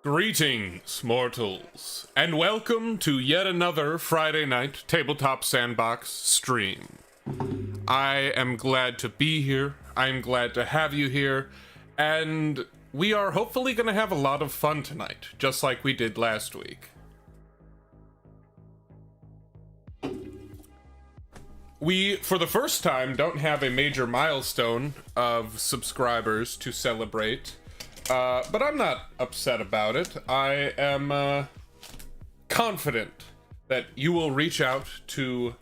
Greetings, mortals, and welcome to yet another Friday night Tabletop Sandbox stream. I am glad to be here, I'm glad to have you here, and we are hopefully going to have a lot of fun tonight, just like we did last week. We, for the first time, don't have a major milestone of subscribers to celebrate. But I'm not upset about it. I am confident that you will reach out to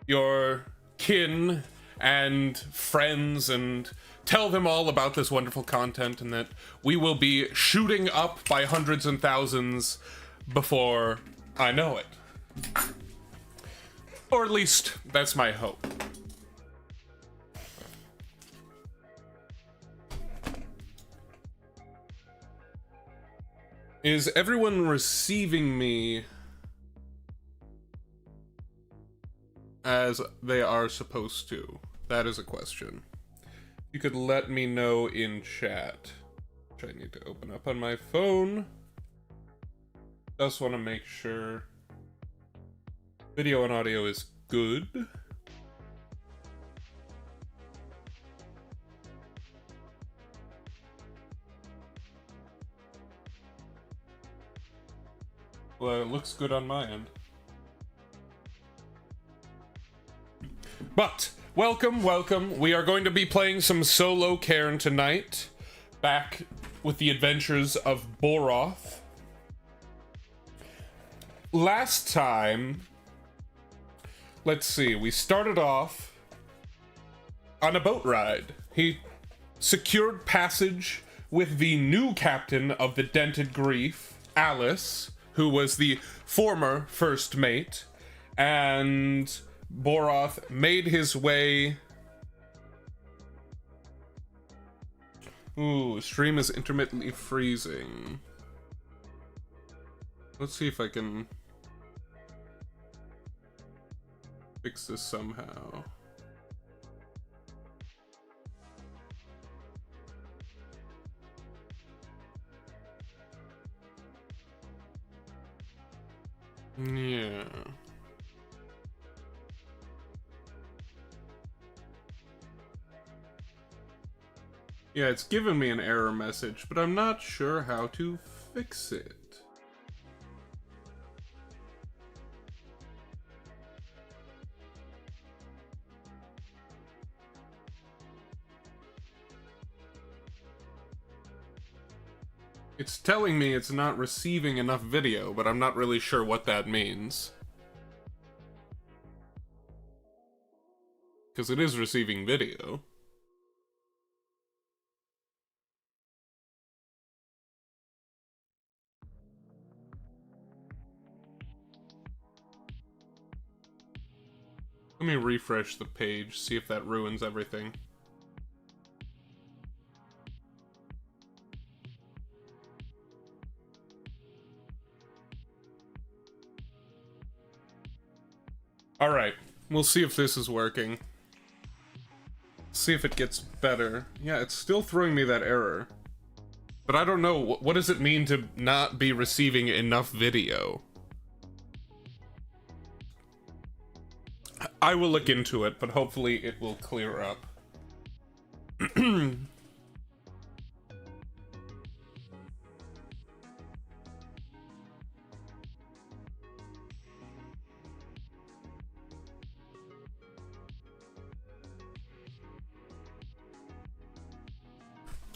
your kin and friends and tell them all about this wonderful content, and that we will be shooting up by hundreds and thousands before I know it. Or at least, that's my hope. Is everyone receiving me as they are supposed to? That is a question. You could let me know in chat, which I need to open up on my phone. Just want to make sure video and audio is good. Well, it looks good on my end. But, welcome, welcome. We are going to be playing some solo Cairn tonight. Back with the adventures of Boroth. Last time, let's see, we started off on a boat ride. He secured passage with the new captain of the Dented Grief, Alice, who was the former first mate, and Boroth made his way... Ooh, stream is intermittently freezing. Let's see if I can fix this somehow. Yeah. Yeah, it's given me an error message, but I'm not sure how to fix it. It's telling me it's not receiving enough video, but I'm not really sure what that means. Because it is receiving video. Let me refresh the page, see if that ruins everything. Alright, we'll see if this is working. See if it gets better. Yeah, it's still throwing me that error. But I don't know, what does it mean to not be receiving enough video? I will look into it, but hopefully it will clear up.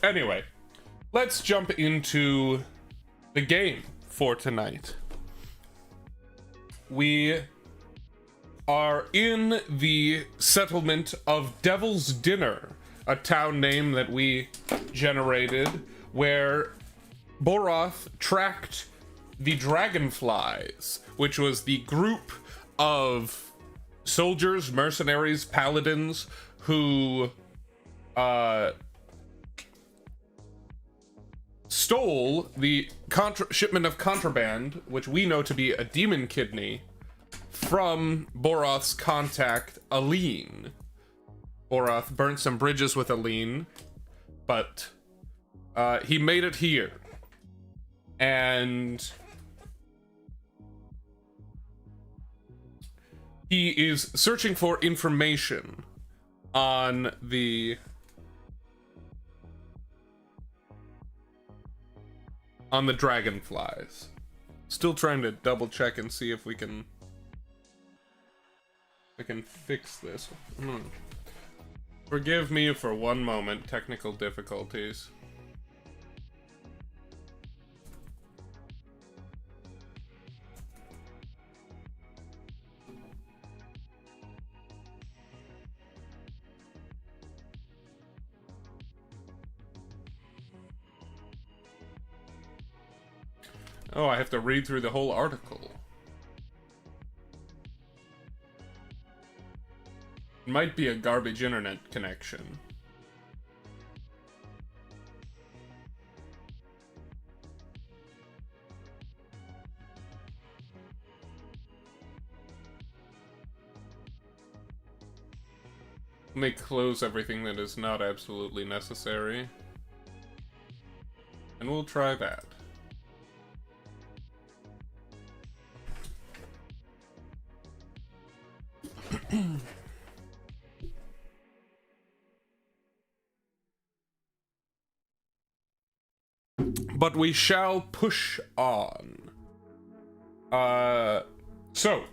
Anyway, let's jump into the game for tonight. We are in the settlement of Devil's Dinner, a town name that we generated, where Boroth tracked the Dragonflies, which was the group of soldiers, mercenaries, paladins, who, stole the shipment of contraband, which we know to be a demon kidney, from Boroth's contact, Aline. Boroth burnt some bridges with Aline, but he made it here. and he is searching for information on the Dragonflies. Still trying to double check and see if we can fix this. Forgive me for one moment, technical difficulties. Oh, I have to read through the whole article. It might be a garbage internet connection. Let me close everything that is not absolutely necessary. And we'll try that. But we shall push on. So.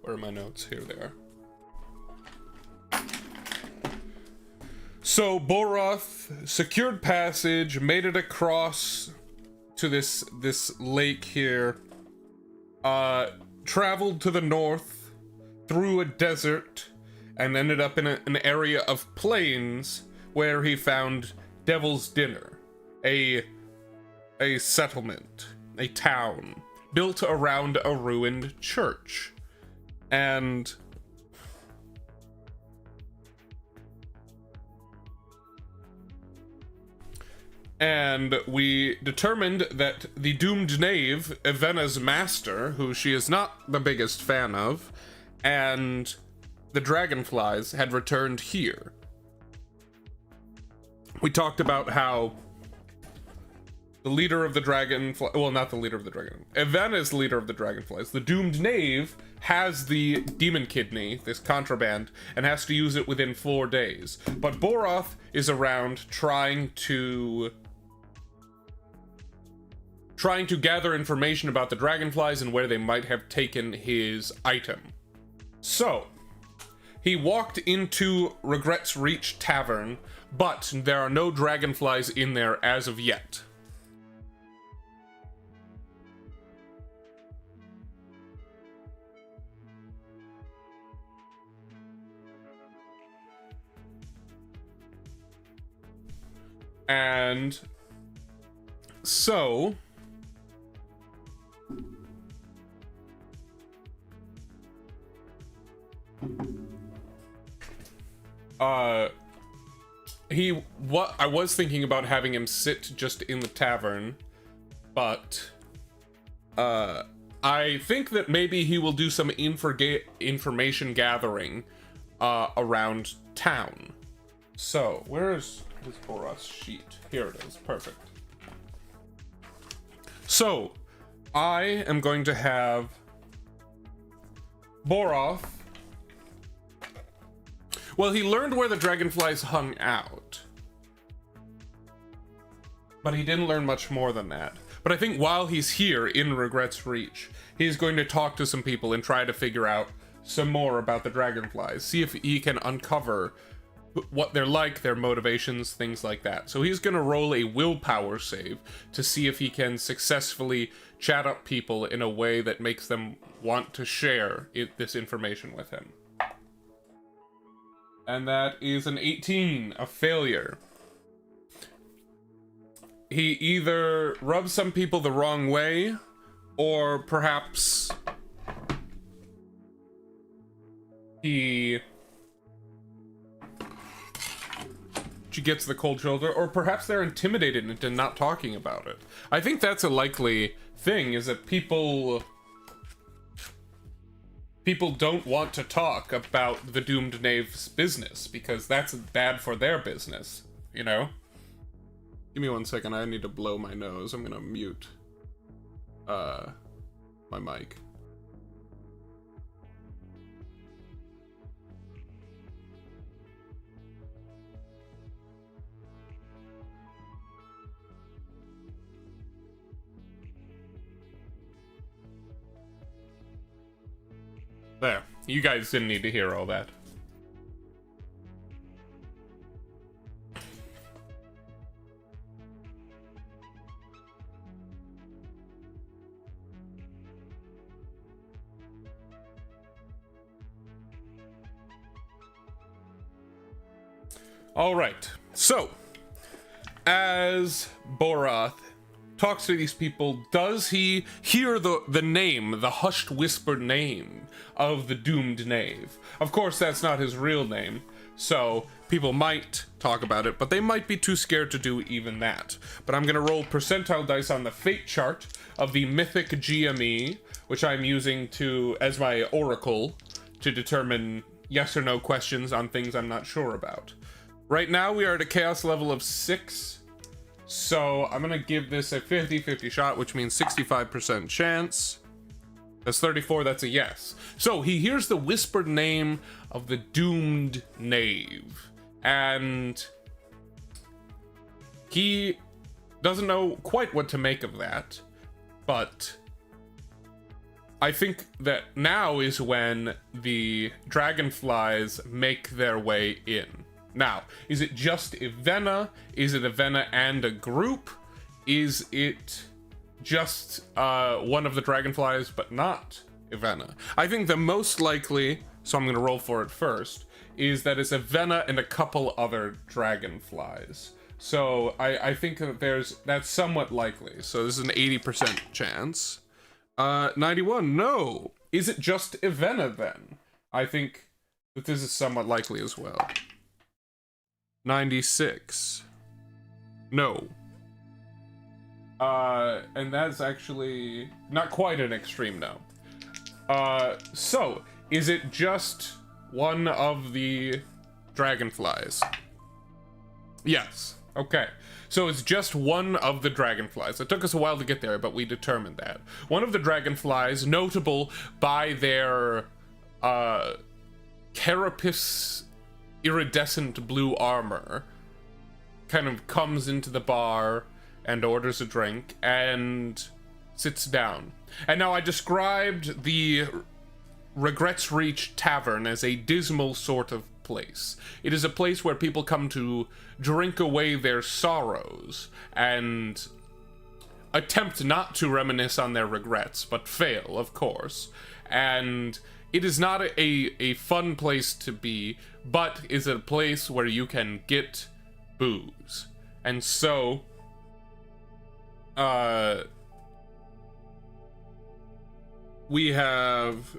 Where are my notes? Here they are. So Boroth secured passage, made it across to this lake here. Traveled to the north through a desert and ended up in an area of plains where he found Devil's Dinner, a settlement, a town built around a ruined church. And we determined that the Doomed Knave, Evenna's master, who she is not the biggest fan of, and the Dragonflies had returned here. We talked about how the leader of the Dragonfly, well, not the leader of the Dragon, Evenna's leader of the Dragonflies, the Doomed Knave, has the demon kidney, this contraband, and has to use it within 4 days. But Boroth is around trying to gather information about the Dragonflies and where they might have taken his item. So, he walked into Regret's Reach Tavern, but there are no Dragonflies in there as of yet. And so I was thinking about having him sit just in the tavern, but I think that maybe he will do some information gathering around town. So, where's Boroth's sheet? Here it is. Perfect. So, I am going to have Boroth. Well, he learned where the Dragonflies hung out, but he didn't learn much more than that. But I think while he's here in Regret's Reach, he's going to talk to some people and try to figure out some more about the Dragonflies. See if he can uncover what they're like, their motivations, things like that. So he's going to roll a willpower save to see if he can successfully chat up people in a way that makes them want to share this information with him. And that is an 18, a failure. He either rubs some people the wrong way, or perhaps she gets the cold shoulder, or perhaps they're intimidated into not talking about it. I think that's a likely thing, is that people don't want to talk about the Doomed Knave's business, because that's bad for their business, you know? Give me 1 second, I need to blow my nose. I'm gonna mute my mic. There. You guys didn't need to hear all that. All right. So, as Boroth talks to these people, does he hear the name, the hushed whispered name of the Doomed Knave? Of course, that's not his real name, so people might talk about it, but they might be too scared to do even that. But I'm gonna roll percentile dice on the fate chart of the mythic GME, which I'm using as my oracle to determine yes or no questions on things I'm not sure about. Right now, we are at a chaos level of 6. So I'm gonna give this a 50-50 shot, which means 65% chance. That's 34, that's a yes. So he hears the whispered name of the Doomed Knave, and he doesn't know quite what to make of that, but I think that now is when the Dragonflies make their way in. Now, is it just Evenna? Is it Evenna and a group? Is it just one of the Dragonflies, but not Evenna? I think the most likely, so I'm going to roll for it first, is that it's Evenna and a couple other Dragonflies. So I think that that's somewhat likely. So this is an 80% chance. 91, no. Is it just Evenna then? I think that this is somewhat likely as well. 96. No. And that's actually not quite an extreme no. So, is it just one of the Dragonflies? Yes. Okay. So it's just one of the Dragonflies. It took us a while to get there, but we determined that. One of the Dragonflies, notable by their, carapace iridescent blue armor, kind of comes into the bar and orders a drink and sits down. And now I described the Regrets Reach Tavern as a dismal sort of place. It is a place where people come to drink away their sorrows and attempt not to reminisce on their regrets, but fail, of course. And it is not a fun place to be, but is a place where you can get booze. And so, we have